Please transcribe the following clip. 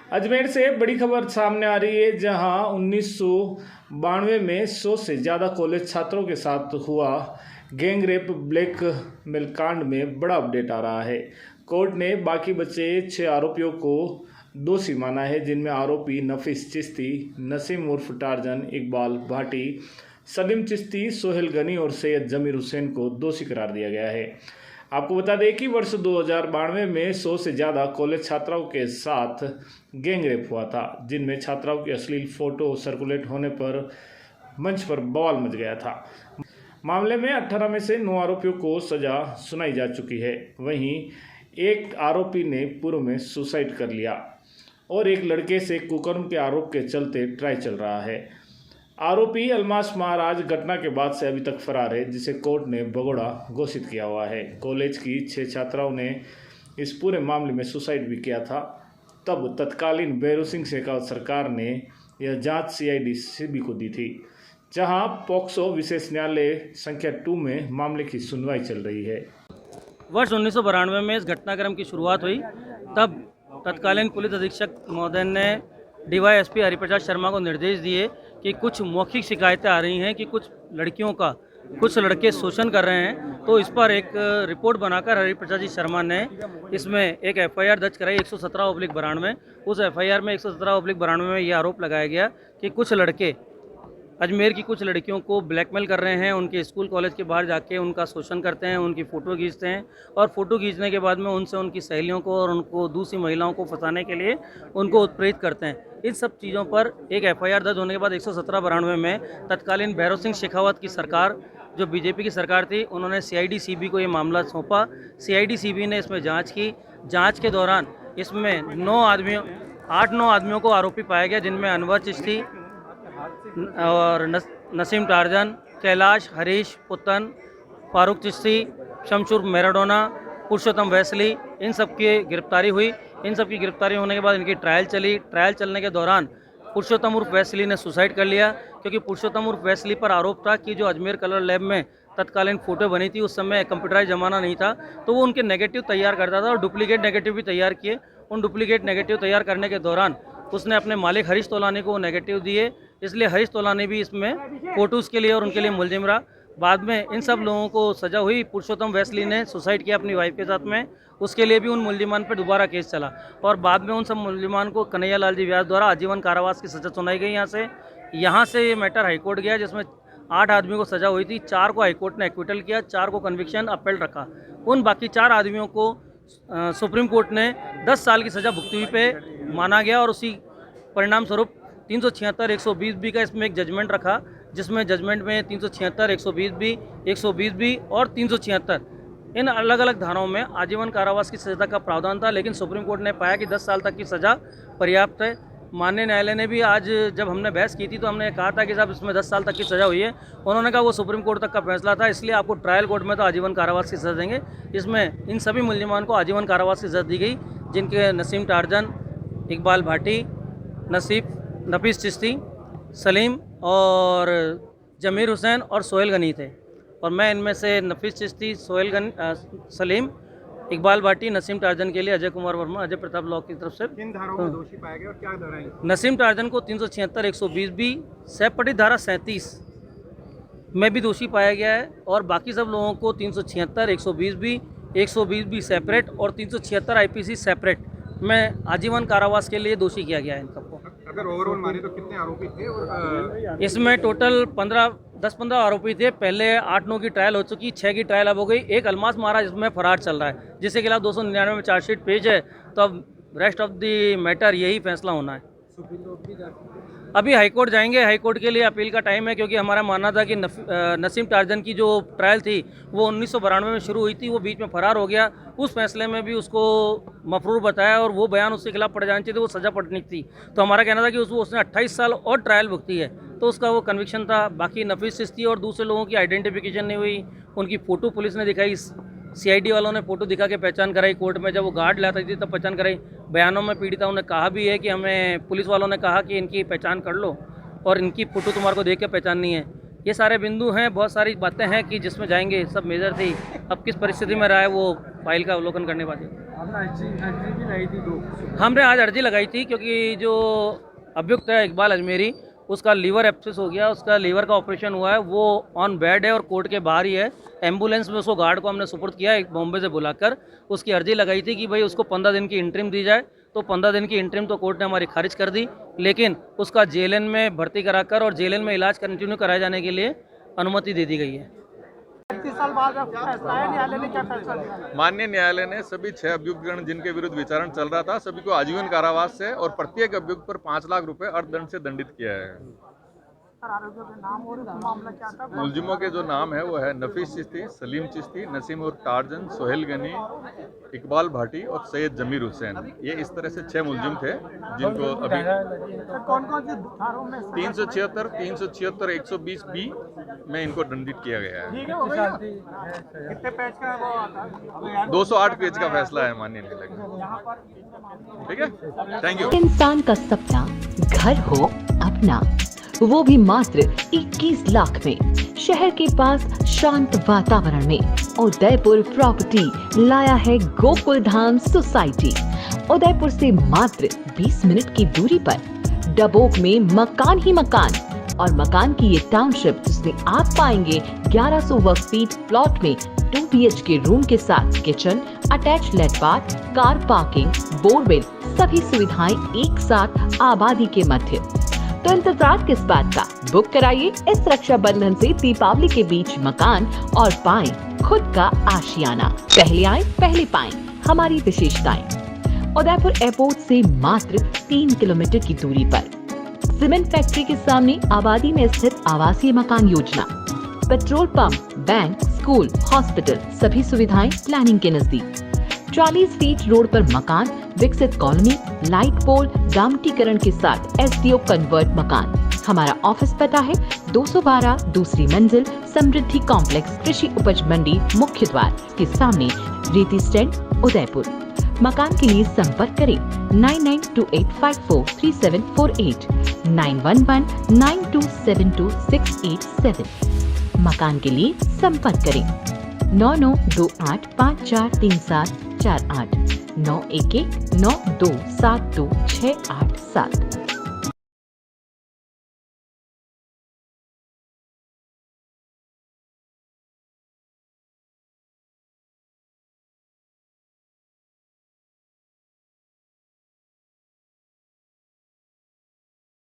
अजमेर से बड़ी खबर सामने आ रही है, जहां 1992 में 100 से ज़्यादा कॉलेज छात्रों के साथ हुआ गैंगरेप ब्लैकमेल कांड में बड़ा अपडेट आ रहा है। कोर्ट ने बाकी बचे 6 आरोपियों को दोषी माना है, जिनमें आरोपी नफीस चिश्ती, नसीम उर्फ टार्जन, इकबाल भाटी, सलीम चिश्ती, सोहेल गनी और सैयद जमीर हुसैन को दोषी करार दिया गया है। आपको बता दें कि वर्ष 2092 में 100 से ज़्यादा कॉलेज छात्राओं के साथ गैंगरेप हुआ था, जिनमें छात्राओं की अश्लील फोटो सर्कुलेट होने पर मंच पर बवाल मच गया था। मामले में 18 में से 9 आरोपियों को सज़ा सुनाई जा चुकी है। वहीं एक आरोपी ने पूर्व में सुसाइड कर लिया और एक लड़के से कुकर्म के आरोप के चलते ट्रायल चल रहा है। आरोपी अलमास महाराज घटना के बाद से अभी तक फरार है, जिसे कोर्ट ने भगोड़ा घोषित किया हुआ है। कॉलेज की 6 छात्राओं ने इस पूरे मामले में सुसाइड भी किया था। तब तत्कालीन भैरू सिंह शेखावत सरकार ने यह जांच CID CB को दी थी, जहां पॉक्सो विशेष न्यायालय संख्या 2 में मामले की सुनवाई चल रही है। वर्ष 1992 में इस घटनाक्रम की शुरुआत हुई। तब तत्कालीन पुलिस अधीक्षक महोदय ने DYSP हरिप्रसाद शर्मा को निर्देश दिए कि कुछ मौखिक शिकायतें आ रही हैं कि कुछ लड़कियों का कुछ लड़के शोषण कर रहे हैं। तो इस पर एक रिपोर्ट बनाकर हरिप्रसाद जी शर्मा ने इसमें एक FIR दर्ज कराई 117/92। उस FIR में 117/92 में ये आरोप लगाया गया कि कुछ लड़के अजमेर की कुछ लड़कियों को ब्लैकमेल कर रहे हैं, उनके स्कूल कॉलेज के बाहर जाके उनका शोषण करते हैं, उनकी फ़ोटो खींचते हैं और फ़ोटो खींचने के बाद में उनसे उनकी सहेलियों को और उनको दूसरी महिलाओं को फंसाने के लिए उनको उत्प्रेरित करते हैं। इन सब चीज़ों पर एक FIR दर्ज होने के बाद 117/92 में तत्कालीन भैरू सिंह शेखावत की सरकार, जो BJP की सरकार थी, उन्होंने CID CB को ये मामला सौंपा। CID CB ने इसमें जाँच की। जाँच के दौरान इसमें 8-9 आदमियों को आरोपी पाया गया, जिनमें अनवर चिश्ती और Naseem torsion, Kailash, Harish Putin, Farooq Chishti, शमशुर Maradona, पुरुषोत्तम वैसली, इन सब की गिरफ्तारी हुई। इन सब की गिरफ्तारी होने के बाद इनकी ट्रायल चली। ट्रायल चलने के दौरान पुरुषोत्तम उर्फ वैसली ने सुसाइड कर लिया, क्योंकि पुरुषोत्तम उर्फ वैसली पर आरोप था कि जो अजमेर कलर लैब में तत्कालीन फ़ोटो बनी थी, उस समय कंप्यूटराइज ज़माना नहीं था, तो वो उनके नेगेटिव तैयार करता था और डुप्लीकेट नेगेटिव भी तैयार किए। उन डुप्लीकेट नेगेटिव तैयार करने के दौरान उसने अपने मालिक हरीश तोलानी को नेगेटिव दिए, इसलिए हरीश तोलानी भी इसमें फ़ोटोज़ के लिए और उनके लिए मुलजिम रहा। बाद में इन सब लोगों को सज़ा हुई। पुरुषोत्तम वैसली ने सुसाइड किया अपनी वाइफ के साथ में, उसके लिए भी उन मुलजिमान पर दोबारा केस चला और बाद में उन सब मुलजिमान को कन्हैया लाल जी व्यास द्वारा आजीवन कारावास की सज़ा सुनाई गई। यहाँ से ये मैटर हाईकोर्ट गया, जिसमें 8 आदमियों को सज़ा हुई थी। 4 को हाईकोर्ट ने एक्विटल किया, 4 को कन्विक्शन अपील रखा। उन बाकी 4 आदमियों को सुप्रीम कोर्ट ने 10 साल की सज़ा भुगती हुई पे माना गया और उसी परिणाम स्वरूप 376 120B का इसमें एक जजमेंट रखा, जिसमें जजमेंट में 376 120B 120B और 376 इन अलग अलग धाराओं में आजीवन कारावास की सज़ा का प्रावधान था। लेकिन सुप्रीम कोर्ट ने पाया कि 10 साल तक की सज़ा पर्याप्त है। माननीय न्यायालय ने भी आज जब हमने बहस की थी तो हमने कहा था कि साहब इसमें 10 साल तक की सज़ा हुई है। उन्होंने कहा वो सुप्रीम कोर्ट तक का फैसला था, इसलिए आपको ट्रायल कोर्ट में तो आजीवन कारावास की सज़ा देंगे। इसमें इन सभी मुलजिमान को आजीवन कारावास की सज़ा दी गई, जिनके नसीम टार्जन, इकबाल भाटी, नफीस चिश्ती, सलीम और जमीर हुसैन और सोहेल गनी थे। और मैं इनमें से नफीस चिश्ती, सलीम, इकबाल भाटी, नसीम टार्जन के लिए अजय कुमार वर्मा, अजय प्रताप लॉ की तरफ से किन धाराओं में दोषी पाया गया और क्या धाराएं? नसीम टार्जन को 376 120B, सेपटी धारा 37 में भी दोषी पाया गया है और बाकी सब लोगों को 376 120B 120B सेपरेट और 376 IPC सेपरेट में आजीवन कारावास के लिए दोषी किया गया है इन सबको। अगर ओवरऑल माने तो कितने आरोपी थे? और इसमें टोटल 10-15 आरोपी थे। पहले 8-9 की ट्रायल हो चुकी, 6 की ट्रायल अब हो गई। एक अलमास महाराज इसमें फरार चल रहा है, जिसके खिलाफ 299 में चार्जशीट पेश है। तो अब रेस्ट ऑफ द मैटर यही फैसला होना है। अभी हाईकोर्ट जाएंगे। हाईकोर्ट के लिए अपील का टाइम है, क्योंकि हमारा मानना था कि नसीम टार्जन की जो ट्रायल थी वो 1992 में शुरू हुई थी, वो बीच में फरार हो गया। उस फैसले में भी उसको मफरूर बताया और वो बयान उसके खिलाफ पड़ जाने चाहिए थे, वो सज़ा पड़नी थी। तो हमारा कहना था कि उसने 28 साल और ट्रायल भुगती है, तो उसका वो कन्विक्शन था। बाकी नफीस चिश्ती और दूसरे लोगों की आइडेंटिफिकेशन नहीं हुई, उनकी फ़ोटो पुलिस ने दिखाई, CID वालों ने फ़ोटो दिखा के पहचान कराई। कोर्ट में जब वो गार्ड लाती थी तब पहचान कराई। बयानों में पीड़िताओं ने कहा भी है कि हमें पुलिस वालों ने कहा कि इनकी पहचान कर लो और इनकी फ़ोटो तुम्हारे को देख के पहचाननी है। ये सारे बिंदु हैं, बहुत सारी बातें हैं कि जिसमें जाएंगे, सब मेजर थी। अब किस परिस्थिति में रहा है वो फाइल का अवलोकन करने वाले। हमने आज अर्जी लगाई थी क्योंकि जो अभियुक्त है इकबाल अजमेरी, उसका लीवर एब्सेस हो गया, उसका लीवर का ऑपरेशन हुआ है, वो ऑन बेड है और कोर्ट के बाहर ही है। एम्बुलेंस में उसको गार्ड को हमने सुपुर्द किया है बॉम्बे से बुलाकर। उसकी अर्जी लगाई थी कि भाई उसको 15 दिन की इंटरिम दी जाए, तो 15 दिन की इंटरिम तो कोर्ट ने हमारी खारिज कर दी, लेकिन उसका जेएलएन में भर्ती कराकर और जेएलएन में इलाज कंटिन्यू कराए जाने के लिए अनुमति दे दी गई है। 35 साल बाद फैसला है, न्यायालय ने क्या फैसला दिया? माननीय न्यायालय ने सभी 6 अभियुक्तगण जिनके विरुद्ध विचारण चल रहा था सभी को आजीवन कारावास से और प्रत्येक अभियुक्त पर 5 लाख रुपए अर्थदंड से दंडित किया है। आरोपियों के नाम और मामला क्या था? मुलजिमों के जो नाम है वो है नफीस चिश्ती, सलीम चिश्ती, नसीम और टार्जन, सोहेल गनी, इकबाल भाटी और सैयद जमीर हुसैन। ये इस तरह से 6 मुलजिम थे जिनको अभी कौन कौन से धाराओं में? 376, 376, 120B में इनको दंडित किया गया है। ठीक है, हो गया। कितने पेज का वो आता है? 208 पेज का फैसला है माननीय न्यायालय का। ठीक है, थैंक यू। इंसान का सपना घर हो अपना, वो भी मात्र 21 लाख में। शहर के पास शांत वातावरण में उदयपुर प्रॉपर्टी लाया है गोकुल धाम सोसाइटी। उदयपुर से मात्र 20 मिनट की दूरी पर डबोक में मकान ही मकान और मकान की ये टाउनशिप जिसमें आप पाएंगे 1100 वर्ग फीट प्लॉट में 2 BHK रूम के साथ किचन, अटैच लेट बाथ, कार पार्किंग, बोरवेल, सभी सुविधाएं एक साथ आबादी के मध्य। तो इंतजार किस बात का, बुक कराइए इस रक्षाबंधन से दीपावली के बीच मकान और पाएं खुद का आशियाना। पहले आए पहले पाएं हमारी विशेषताएं। उदयपुर एयरपोर्ट से मात्र 3 किलोमीटर की दूरी पर, सीमेंट फैक्ट्री के सामने आबादी में स्थित आवासीय मकान योजना, petrol pump, bank, school, hospital, सभी सुविधाएं प्लानिंग के नजदीक। 40 फीट रोड पर मकान, विकसित कॉलोनी, लाइट पोल, डामटीकरण के साथ SDO कन्वर्ट मकान। हमारा ऑफिस पता है 212 दूसरी मंजिल, समृद्धि कॉम्प्लेक्स, कृषि उपज मंडी, मुख्य द्वार के सामने, रेती स्टैंड, उदयपुर। मकान के लिए संपर्क करें 9928543748, 9119272687। मकान के लिए संपर्क करें 9928543748, 9119272687।